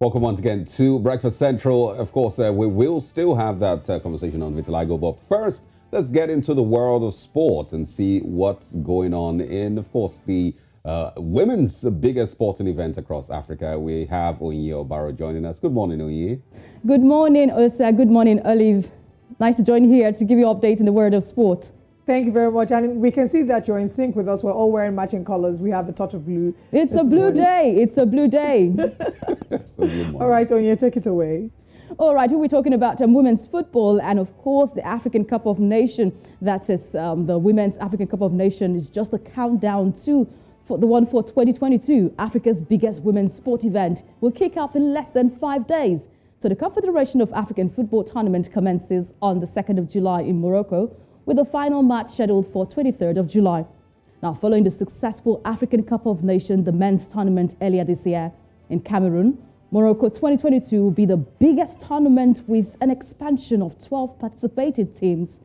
Welcome once again to Breakfast Central. Of course, we will still have that conversation on vitiligo, but first, let's get into the world of sports and see what's going on in, of course, the women's biggest sporting event across Africa. We have Onyinyechi joining us. Good morning, Onyinyechi. Good morning, Osa. Good morning, Olive. Nice to join here to give you an update in the world of sport. Thank you very much. And we can see that you're in sync with us. We're all wearing matching colors. We have a touch of blue. It's a blue day. It's a blue day. All right, Onyinyechi, take it away. All right, we're talking about women's football and, of course, the African Cup of Nations. That is the Women's African Cup of Nations is just a countdown to the one for 2022. Africa's biggest women's sport event will kick off in less than 5 days. So the Confederation of African Football Tournament commences on the 2nd of July in Morocco, with the final match scheduled for 23rd of July. Now, following the successful African Cup of Nations, the men's tournament earlier this year in Cameroon, Morocco 2022 will be the biggest tournament with an expansion of 12 participating teams.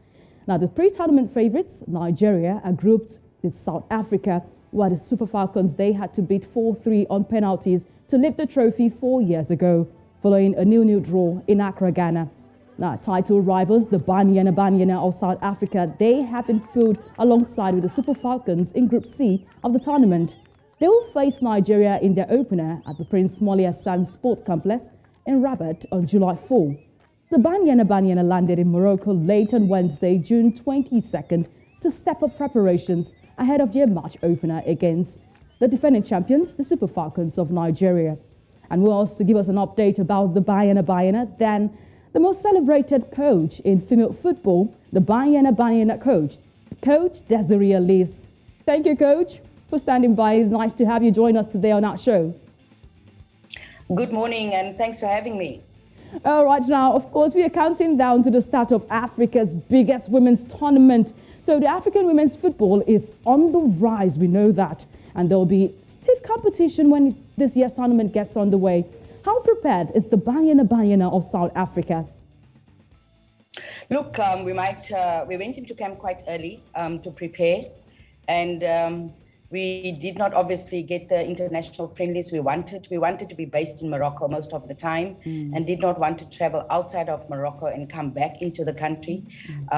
Now, the pre-tournament favorites, Nigeria, are grouped with South Africa, while the Super Falcons, they had to beat 4-3 on penalties to lift the trophy 4 years ago, following a 0-0 draw in Accra, Ghana. Now, title rivals, the Banyana Banyana of South Africa, they have been pulled alongside with the Super Falcons in Group C of the tournament. They will face Nigeria in their opener at the Prince Molia Sand Sports Complex in Rabat on July 4. The Banyana Banyana landed in Morocco late on Wednesday, June 22nd, to step up preparations ahead of their match opener against the defending champions, the Super Falcons of Nigeria. And we'll also give us an update about the Banyana Banyana, then the most celebrated coach in female football, the Banyana Banyana coach, Coach Desiree Ellis. Thank you, Coach, for standing by. Nice to have you join us today on our show. Good morning, and thanks for having me. All right, now, of course, we are counting down to the start of Africa's biggest women's tournament. So the African women's football is on the rise, we know that. And there'll be stiff competition when this year's tournament gets underway. How prepared is the Banyana Banyana of South Africa? Look, we went into camp quite early to prepare, and we did not obviously get the international friendlies we wanted. We wanted to be based in Morocco most of the time and did not want to travel outside of Morocco and come back into the country.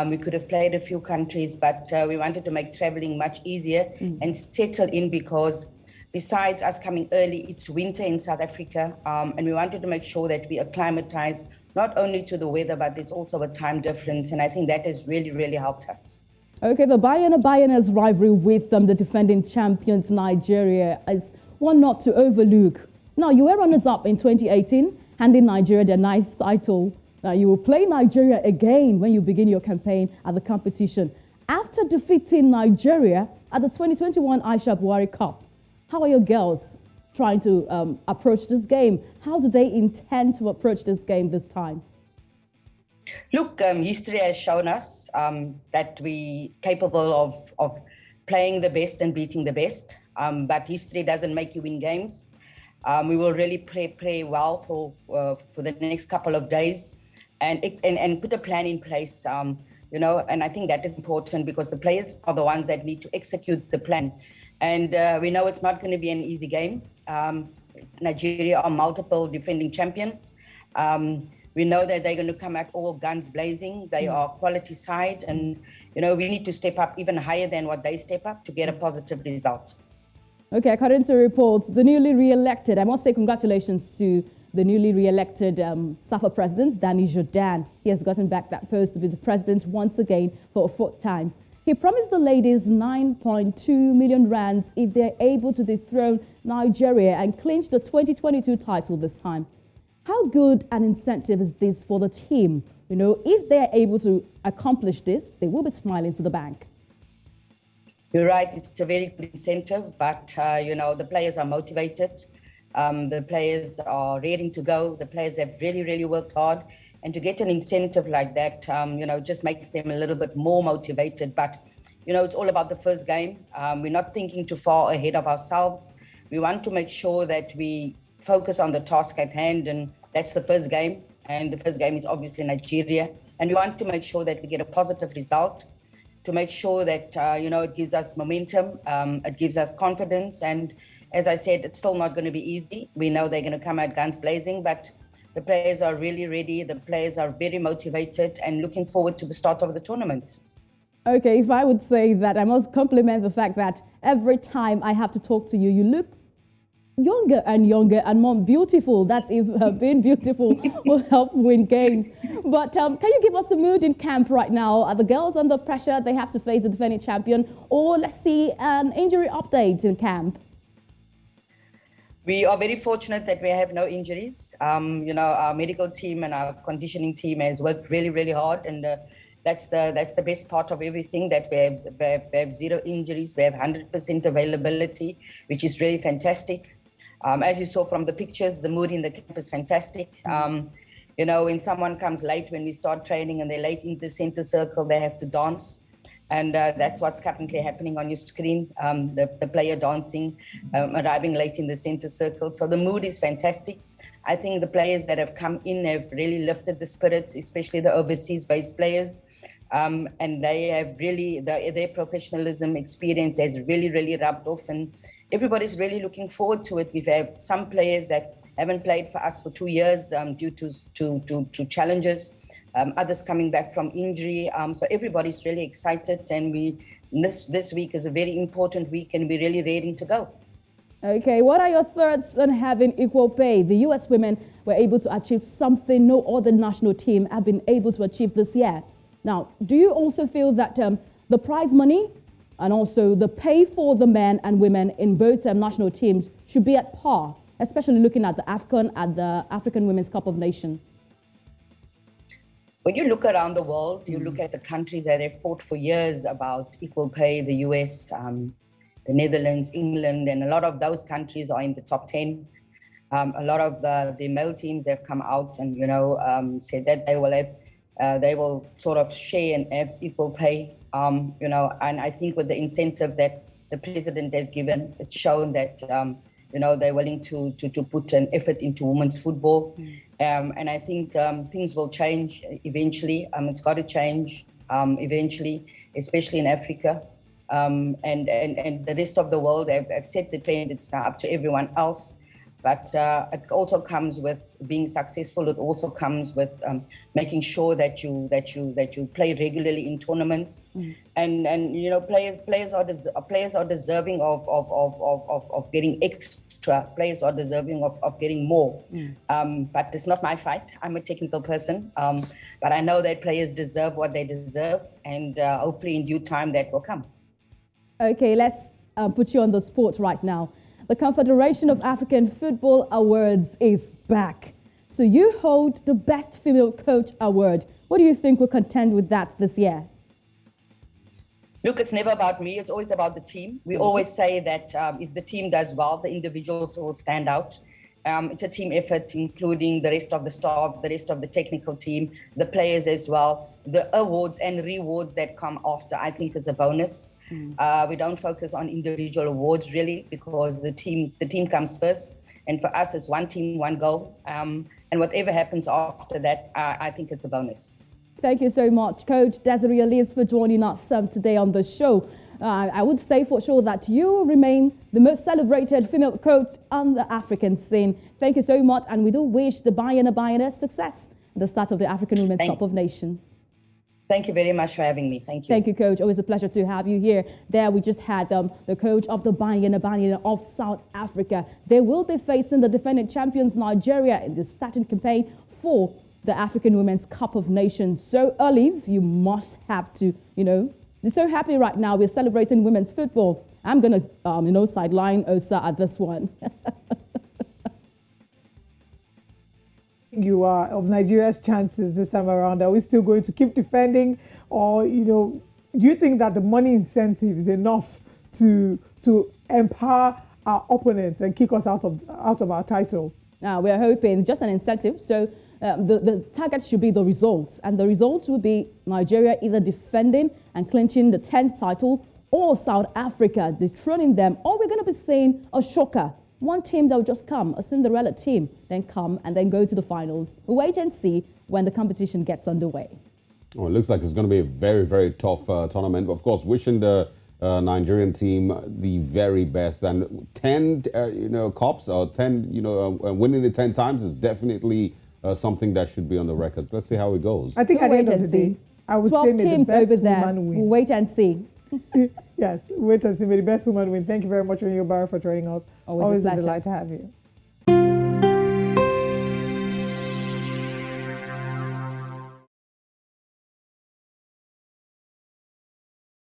We could have played a few countries, but we wanted to make traveling much easier and settle in, because besides us coming early, it's winter in South Africa, and we wanted to make sure that we acclimatize not only to the weather, but there's also a time difference, and I think that has really, really helped us. Okay, the Banyana Banyana's rivalry with the defending champions Nigeria is one not to overlook. Now, you were runners-up in 2018, handing Nigeria their 9th title. Now, you will play Nigeria again when you begin your campaign at the competition, after defeating Nigeria at the 2021 Aisha Buhari Cup. How are your girls trying to approach this game? How do they intend to approach this game this time? Look, history has shown us that we're capable of playing the best and beating the best, but history doesn't make you win games. We will really play well for the next couple of days and put a plan in place, and I think that is important, because the players are the ones that need to execute the plan. And we know it's not going to be an easy game. Nigeria are multiple defending champions. We know that they're going to come at all guns blazing. They are quality side, and we need to step up even higher than what they step up to get a positive result. Okay, according to reports, the newly re-elected, I must say congratulations to the newly re-elected SAFA president, Danny Jordan. He has gotten back that post to be the president once again for a 4th time. He promised the ladies 9.2 million rands if they're able to dethrone Nigeria and clinch the 2022 title this time. How good an incentive is this for the team? If they're able to accomplish this, they will be smiling to the bank. You're right, it's a very good incentive, but the players are motivated. The players are ready to go. The players have really, really worked hard. And to get an incentive like that, just makes them a little bit more motivated. But, it's all about the first game. We're not thinking too far ahead of ourselves. We want to make sure that we focus on the task at hand, and that's the first game. And the first game is obviously Nigeria. And we want to make sure that we get a positive result, to make sure that, it gives us momentum, it gives us confidence, and As I said, it's still not going to be easy. We know they're going to come out guns blazing, but the players are really ready. The players are very motivated and looking forward to the start of the tournament. Okay, if I would say that, I must compliment the fact that every time I have to talk to you, you look younger and more beautiful. That's if being beautiful will help win games. But can you give us a mood in camp right now? Are the girls under pressure? They have to face the defending champion? Or let's see an injury update in camp. We are very fortunate that we have no injuries. Our medical team and our conditioning team has worked really, really hard, and that's the best part of everything. That we have zero injuries. We have 100% availability, which is really fantastic. As you saw from the pictures, the mood in the camp is fantastic. When someone comes late, when we start training and they're late in the center circle, they have to dance. And that's what's currently happening on your screen, the player dancing, arriving late in the center circle. So the mood is fantastic. I think the players that have come in have really lifted the spirits, especially the overseas-based players. And they have really, their professionalism experience has really, really rubbed off. And everybody's really looking forward to it. We've had some players that haven't played for us for 2 years due to challenges. Others coming back from injury. So everybody's really excited, and this week is a very important week, and we're really ready to go. Okay, what are your thoughts on having equal pay? The U.S. women were able to achieve something no other national team have been able to achieve this year. Now, do you also feel that the prize money and also the pay for the men and women in both national teams should be at par, especially looking at the AWCON and the African Women's Cup of Nations? When you look around the world, you look at the countries that have fought for years about equal pay, the US, the Netherlands, England, and a lot of those countries are in the top 10. A lot of the male teams have come out and, said that they will sort of share and have equal pay, and I think with the incentive that the president has given, it's shown that, they're willing to put an effort into women's football. And I think things will change eventually. It's got to change eventually, especially in Africa. And the rest of the world have set the trend. It's now up to everyone else. But it also comes with being successful. It also comes with making sure that you play regularly in tournaments. And players are deserving of getting extra. Players are deserving of getting more. But it's not my fight. I'm a technical person. But I know that players deserve what they deserve, and hopefully in due time that will come. Okay, let's put you on the spot right now. The Confederation of African Football Awards is back. So you hold the Best Female Coach Award. What do you think will contend with that this year? Look, it's never about me. It's always about the team. We always say that if the team does well, the individuals will stand out. It's a team effort, including the rest of the staff, the rest of the technical team, the players as well. The awards and rewards that come after, I think, is a bonus. We don't focus on individual awards really, because the team comes first. And for us, it's one team, one goal. And whatever happens after that, I think it's a bonus. Thank you so much, Coach Desiree Ellis, for joining us today on the show. I would say for sure that you remain the most celebrated female coach on the African scene. Thank you so much, and we do wish the Banyana Banyana success at the start of the African Women's Cup of Nations. Thank you very much for having me. Thank you. Thank you, Coach. Always a pleasure to have you here. There we just had the coach of the Banyana Banyana of South Africa. They will be facing the defending champions Nigeria in the starting campaign for the African Women's Cup of Nations. So, Olive, you must have to, you're so happy right now. We're celebrating women's football. I'm going to, sideline Osa at this one. You are of Nigeria's chances this time around? Are we still going to keep defending, or do you think that the money incentive is enough to empower our opponents and kick us out of our title? We are hoping just an incentive. So the target should be the results, and the results will be Nigeria either defending and clinching the 10th title, or South Africa dethroning them, or we're going to be seeing a shocker. One team that will just come, a Cinderella team, then come and then go to the finals. We'll wait and see when the competition gets underway. Oh, it looks like it's going to be a very, very tough tournament. But of course, wishing the Nigerian team the very best, and 10 cups, or 10 winning it 10 times is definitely something that should be on the records. Let's see how it goes. I think We'll at the end wait of the and see. day, I would 12 say may the teams best over there. woman win. We'll wait and see. Yes, wait and see. May the best woman win. Thank you very much, Onyinyechi, for joining us. Always a a pleasure. delight to have you.